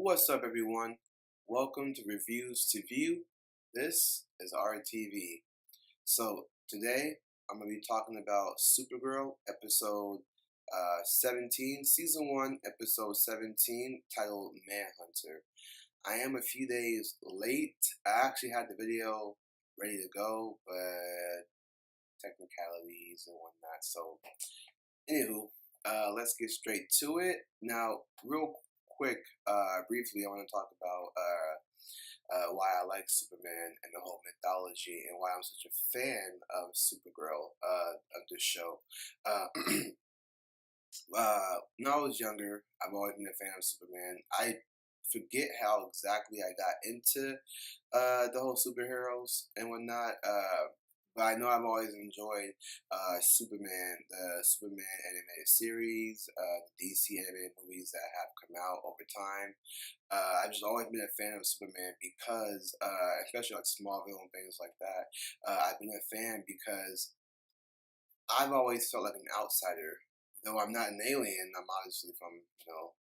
What's up, everyone? Welcome to Reviews to View. This is RTV. So, today I'm going to be talking about Supergirl, episode 17, season 1, episode 17, titled Manhunter. I am a few days late. I actually had the video ready to go, but technicalities and whatnot. So, anywho, let's get straight to it. Now, real quick, briefly, I want to talk about why I like Superman and the whole mythology and why I'm such a fan of Supergirl, of this show. Uh, when I was younger, I've always been a fan of Superman. I forget how exactly I got into the whole superheroes and whatnot. But I know I've always enjoyed Superman, the Superman animated series, the DC animated movies that have come out over time. I've just always been a fan of Superman because, especially like Smallville and things like that. I've been a fan because I've always felt like an outsider. Though I'm not an alien, I'm obviously from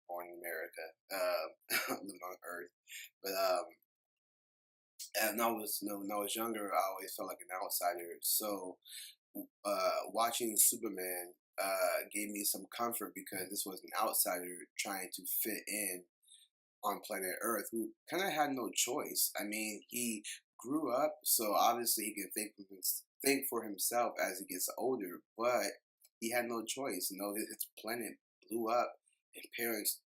born in America, living on Earth. But and when I was younger, I always felt like an outsider. So watching Superman gave me some comfort because this was an outsider trying to fit in on planet Earth who kind of had no choice. I mean, he grew up, so obviously he can think for himself as he gets older, but he had no choice. His planet blew up, and parents,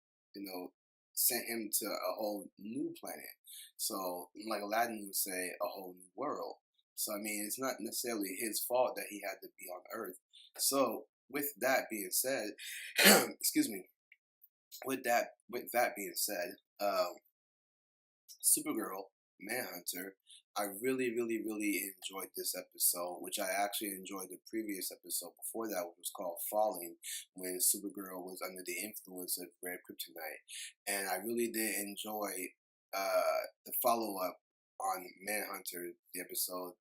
sent him to a whole new planet. So, like Aladdin would say, a whole new world. So, I mean, it's not necessarily his fault that he had to be on Earth. So, with that being said, excuse me. With that being said, Supergirl, Manhunter. I really, really, really enjoyed this episode, which I actually enjoyed the previous episode before that, which was called Falling, when Supergirl was under the influence of red kryptonite. And I really did enjoy the follow up on Manhunter, the episode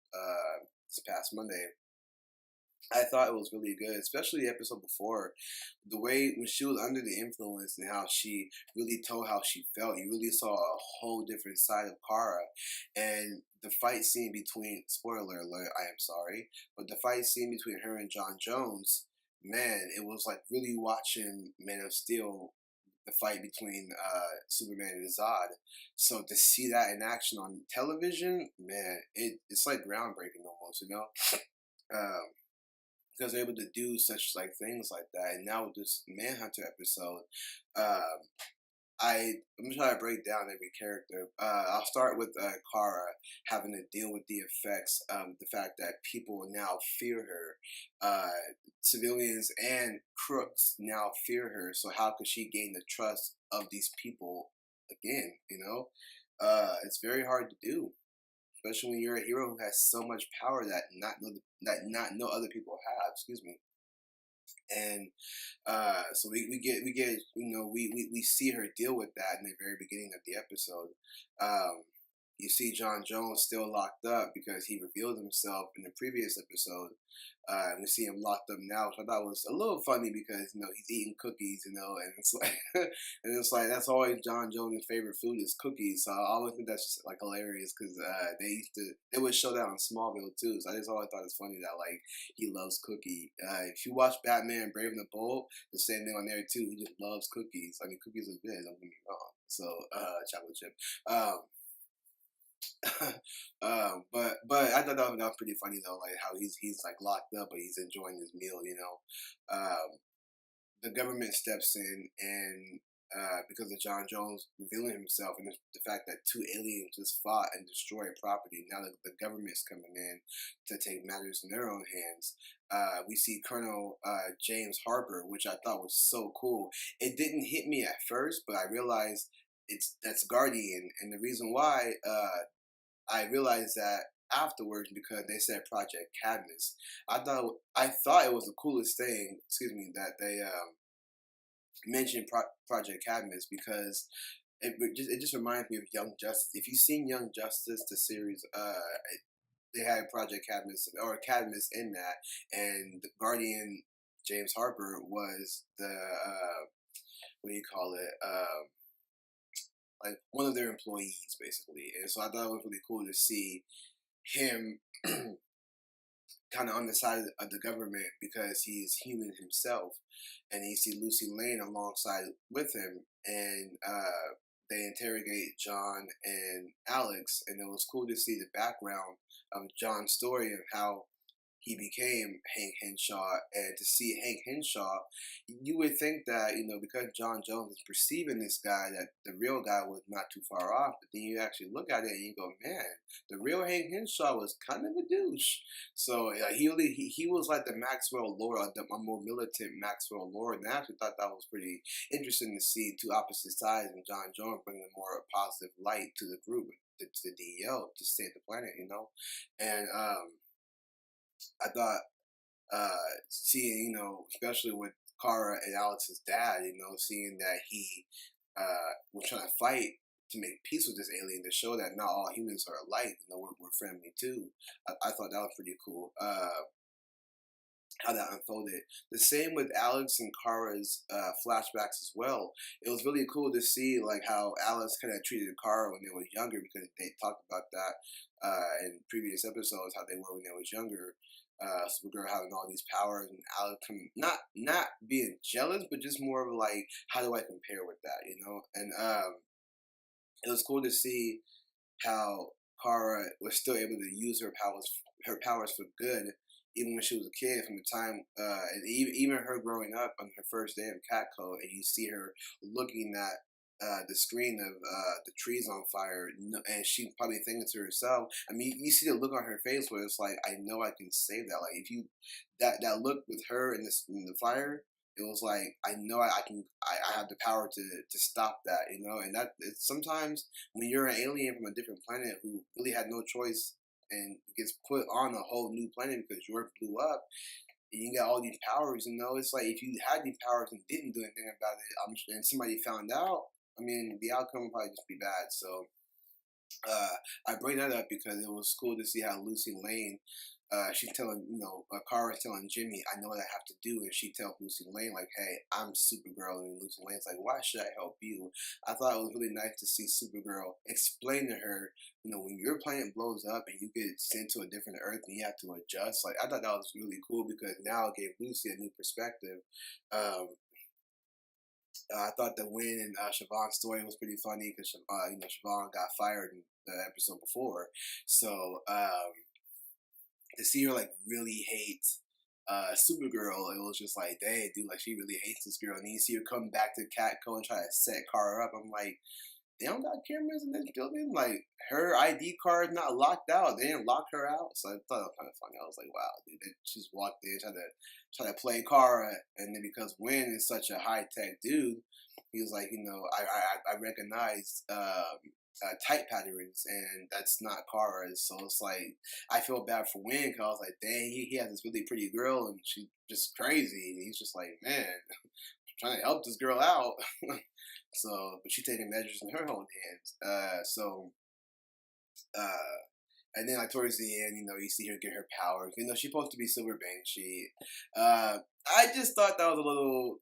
this past Monday. I thought it was really good, especially the episode before. The way when she was under the influence and how she really told how she felt, you really saw a whole different side of Kara. And the fight scene between, spoiler alert, I am sorry, but the fight scene between her and John Jones, man, it was like really watching Man of Steel, the fight between Superman and Zod. So to see that in action on television, man, it's like groundbreaking almost. Um, because they're able to do such like things like that. And now with this Manhunter episode, um, I'm gonna try to break down every character. I'll start with Kara having to deal with the effects of the fact that people now fear her. Civilians and crooks now fear her. So how could she gain the trust of these people again? It's very hard to do, especially when you're a hero who has so much power that not no other people have. Excuse me. And so we get we see her deal with that in the very beginning of the episode. Um, you see John Jones still locked up because he revealed himself in the previous episode. We see him locked up now, which I thought was a little funny because he's eating cookies, and it's like that's always John Jones' favorite food is cookies. So I always think that's just like hilarious because they would show that on Smallville too. So I just always thought it's funny that like he loves cookie. If you watch Batman Brave and the Bold, the same thing on there too. He just loves cookies. I mean, cookies are good. Don't get me wrong. So chocolate chip. But I thought that was pretty funny though, like how he's like locked up, but he's enjoying his meal. The government steps in and. Because of John Jones revealing himself and the fact that two aliens just fought and destroyed property, now the government's coming in to take matters in their own hands. We see Colonel James Harper, which I thought was so cool. It didn't hit me at first, but I realized that's Guardian, and the reason why I realized that afterwards because they said Project Cadmus. I thought it was the coolest thing. Excuse me, that they mentioned Project Cadmus because it just reminds me of Young Justice. If you've seen Young Justice, the series, they had Project Cadmus or Cadmus in that, and the Guardian James Harper was the what do you call it? like one of their employees basically. And so I thought it was really cool to see him kind of on the side of the government because he's human himself, and you see Lucy Lane alongside with him, and they interrogate John and Alex, and it was cool to see the background of John's story of how he became Hank Henshaw, and to see Hank Henshaw, you would think that because John Jones is perceiving this guy that the real guy was not too far off, but then you actually look at it and you go, man, the real Hank Henshaw was kind of a douche. So he was like the Maxwell Lord, a more militant Maxwell Lord, and I actually thought that was pretty interesting to see two opposite sides, and John Jones bringing a more positive light to the group, to the DEO, to save the planet. And I thought seeing, especially with Kara and Alex's dad, seeing that he was trying to fight to make peace with this alien, to show that not all humans are alike. We're friendly too. I thought that was pretty cool. How that unfolded. The same with Alex and Kara's flashbacks as well. It was really cool to see like how Alex kind of treated Kara when they were younger, because they talked about that in previous episodes, how they were when they was younger. Supergirl having all these powers, and Alex not being jealous, but just more of like, how do I compare with that, And it was cool to see how Kara was still able to use her powers for good, even when she was a kid. From the time, and even her growing up on her first day of Catco, and you see her looking at the screen of the trees on fire, and she probably thinking to herself. I mean, you see the look on her face where it's like, I know I can save that. Like if you that look with her in the fire, it was like, I know I can. I have the power to stop that. And that it's sometimes when you're an alien from a different planet who really had no choice and gets put on a whole new planet because yours blew up, and you got all these powers, it's like if you had these powers and didn't do anything about it, and somebody found out, I mean, the outcome would probably just be bad. So I bring that up because it was cool to see how Lucy Lane, she's telling, Kara's telling Jimmy, I know what I have to do. And she tells Lucy Lane, like, hey, I'm Supergirl. And Lucy Lane's like, why should I help you? I thought it was really nice to see Supergirl explain to her, when your planet blows up and you get sent to a different Earth and you have to adjust. Like, I thought that was really cool because now it gave Lucy a new perspective. I thought the Win and Siobhan's story was pretty funny because Siobhan got fired in the episode before, so to see her like really hate Supergirl, it was just like, dang, dude, like she really hates this girl, and then you see her come back to Catco and try to set Kara up. I'm like, they don't got cameras in this building. Like her ID card is not locked out. They didn't lock her out. So I thought it was kind of funny. I was like, wow, dude, they just walked in, try to play Kara, and then because Win is such a high tech dude, he was like, I recognize type patterns, and that's not Kara's. So it's like I feel bad for Win because I was like, dang, he has this really pretty girl, and she's just crazy. And he's just like, man, trying to help this girl out. So, but she's taking measures in her own hands. And then like towards the end, you see her get her powers. She's supposed to be Silver Banshee. I just thought that was a little.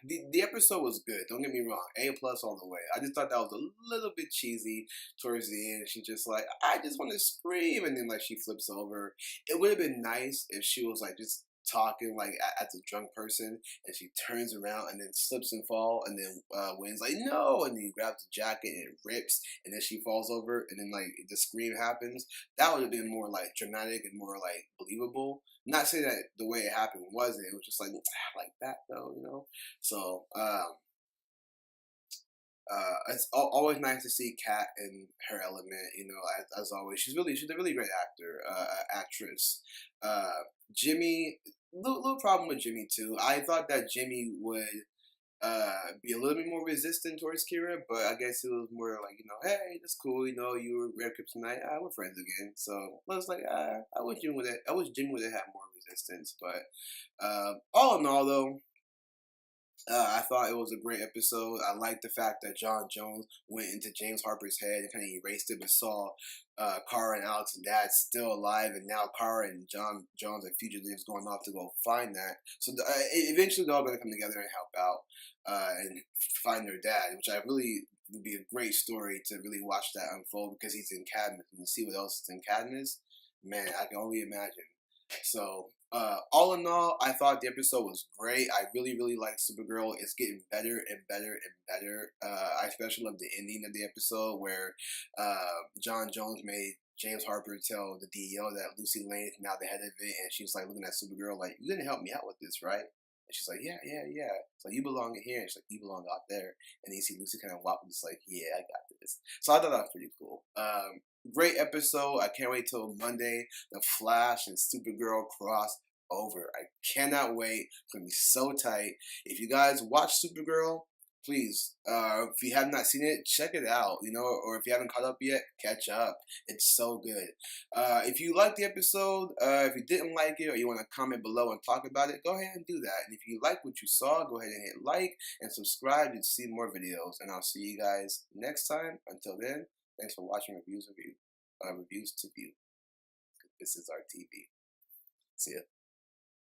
The episode was good. Don't get me wrong, A+ all the way. I just thought that was a little bit cheesy towards the end. She just like, I just want to scream, and then like she flips over. It would have been nice if she was like just talking like as a drunk person, and she turns around and then slips and fall, and then Win's like, no, and then he grabs the jacket and it rips, and then she falls over, and then like the scream happens. That would have been more like dramatic and more like believable. Not saying that the way it happened wasn't. It was just like like that though. So it's always nice to see Kat in her element. As always, she's a really great actress. Jimmy, little problem with Jimmy too. I thought that Jimmy would be a little bit more resistant towards Kira, but I guess it was more like, hey, that's cool, you were rare kryptonite, we're friends again. So I was like, I wish Jimmy would have had more resistance. But all in all though, I thought it was a great episode. I liked the fact that John Jones went into James Harper's head and kind of erased it, but saw Kara and Alex's dad still alive, and now Kara and John Jones are fugitives going off to go find that. So eventually they're all going to come together and help out and find their dad, which I really would be a great story to really watch that unfold because he's in Cadmus and to see what else is in Cadmus. Man, I can only imagine. So, all in all, I thought the episode was great. I really, really like Supergirl. It's getting better and better and better. I especially love the ending of the episode where John Jones made James Harper tell the DEO that Lucy Lane is now the head of it, and she's like looking at Supergirl like, "You didn't help me out with this, right?" And she's like, "Yeah, yeah, yeah." So you belong in here, and she's like, "You belong out there." And then you see Lucy kind of walk, and just like, "Yeah, I got this." So I thought that was pretty cool. Great episode. I can't wait till Monday. The Flash and Supergirl cross over. I cannot wait. It's gonna be so tight. If you guys watch Supergirl, please, if you have not seen it, check it out. You know, or if you haven't caught up yet, catch up. It's so good. If you liked the episode, if you didn't like it, or you want to comment below and talk about it, go ahead and do that. And if you like what you saw, go ahead and hit like and subscribe to see more videos. And I'll see you guys next time. Until then. Thanks for watching Reviews to View. This is our TV. See ya.